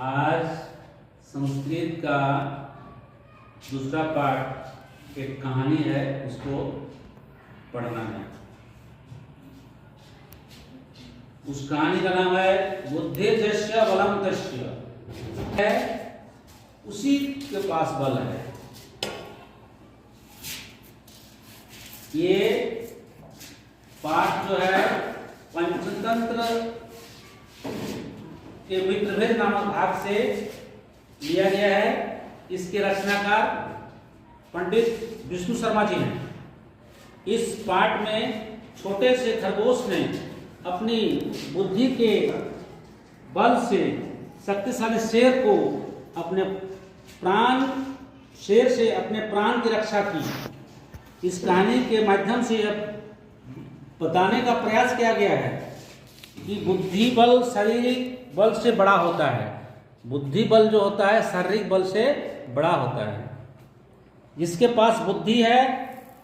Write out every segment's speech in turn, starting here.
आज संस्कृत का दूसरा पाठ एक कहानी है, उसको पढ़ना है। उस कहानी का नाम है बुद्धिर्यस्य बलं तस्य, है उसी के पास बल है। ये पाठ जो है पंचतंत्र के मित्रभेद नामक भाग से लिया गया है। इसके रचनाकार पंडित विष्णु शर्मा जी हैं। इस पाठ में छोटे से खरगोश ने अपनी बुद्धि के बल से शक्तिशाली शेर को शेर से अपने प्राण की रक्षा की। इस कहानी के माध्यम से यह बताने का प्रयास किया गया है कि बुद्धि बल शारीरिक बल से बड़ा होता है। बुद्धि बल जो होता है शारीरिक बल से बड़ा होता है। जिसके पास बुद्धि है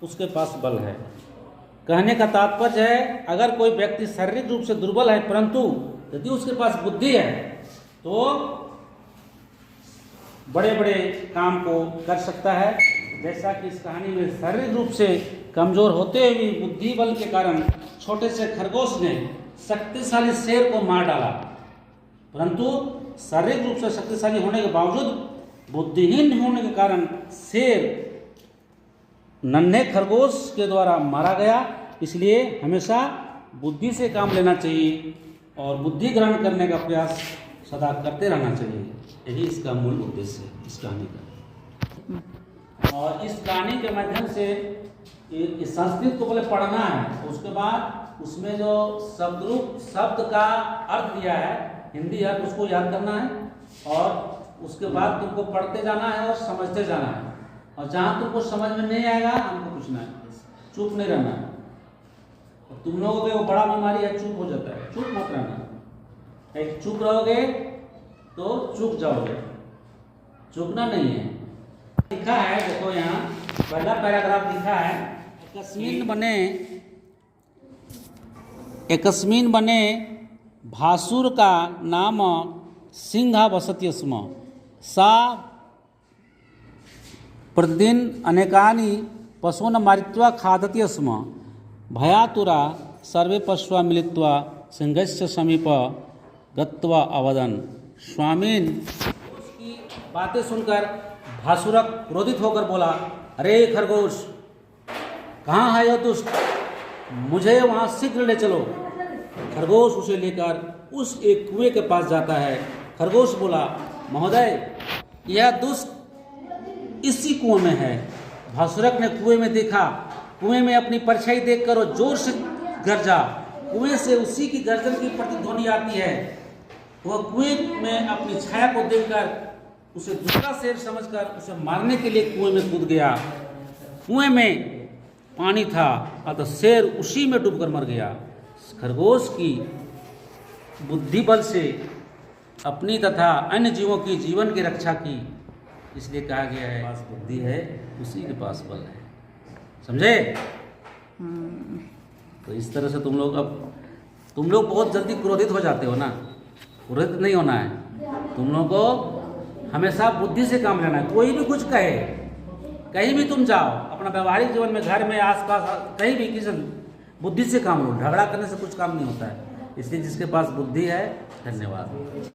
उसके पास बल है। कहने का तात्पर्य है, अगर कोई व्यक्ति शारीरिक रूप से दुर्बल है परंतु यदि उसके पास बुद्धि है तो बड़े बड़े काम को कर सकता है। जैसा कि इस कहानी में शारीरिक रूप से कमजोर होते हुए भी बुद्धि बल के कारण छोटे से खरगोश ने शक्तिशाली शेर को मार डाला, परंतु शारीरिक रूप से शक्तिशाली होने के बावजूद बुद्धिहीन होने के कारण शेर नन्हे खरगोश के द्वारा मारा गया। इसलिए हमेशा बुद्धि से काम लेना चाहिए और बुद्धि ग्रहण करने का प्रयास सदा करते रहना चाहिए। यही इसका मूल उद्देश्य है इस कहानी का। और इस कहानी के माध्यम से संस्कृत को पहले पढ़ना है, उसके बाद उसमें जो शब्द का अर्थ दिया है, हिंदी अर्थ, उसको याद करना है और उसके बाद तुमको पढ़ते जाना है और समझते जाना है। और जहाँ तुमको समझ में नहीं आएगा हमको पूछना है, चुप नहीं रहना है। और तुम लोगों को बड़ा बीमारी है, चुप हो जाता है, चुप मत रहना। एक चुप रहोगे तो चुप जाओगे, चुपना नहीं है। लिखा है, देखो यहाँ पहला पैराग्राफ लिखा है, एकस्मिन् बने भासुर का नाम सिंह वसति स्म। सा प्रतिदिन अनेकानि पशून् मारित्वा खादति स्म। भयातुरा सर्वे पशवः मिलित्वा सिंहस्य समीप गत्वा अवदन् स्वामिन्। उसकी बातें सुनकर भासुर क्रोधित होकर बोला, अरे खरगोश, कहाँ है यह दुष्ट, मुझे वहाँ शीघ्र ले चलो। खरगोश उसे लेकर उस एक कुएं के पास जाता है। खरगोश बोला, महोदय, यह दुष्ट इसी कुएं में है। भासुरक ने कुएं में देखा, कुएं में अपनी परछाई देखकर वो जोर से गरजा। कुएं से उसी की गर्जन की प्रतिध्वनि आती है। वह कुएं में अपनी छाया को देखकर उसे दूसरा शेर समझकर उसे मारने के लिए कुएं में कूद गया। कुएं में पानी था, अतः शेर उसी में डूबकर मर गया। खरगोश की बुद्धि बल से अपनी तथा अन्य जीवों की जीवन की रक्षा की, इसलिए कहा गया है पास बुद्धि है उसी के पास बल है। समझे? तो इस तरह से तुम लोग बहुत जल्दी क्रोधित हो जाते हो ना। क्रोधित नहीं होना है। तुम लोगों को हमेशा बुद्धि से काम लेना है। कोई भी कुछ कहे, कहीं भी तुम जाओ, अपना व्यवहारिक जीवन में, घर में, आसपास, कहीं भी किसी बुद्धि से काम लो। झगड़ा करने से कुछ काम नहीं होता है। इसलिए जिसके पास बुद्धि है, धन्यवाद।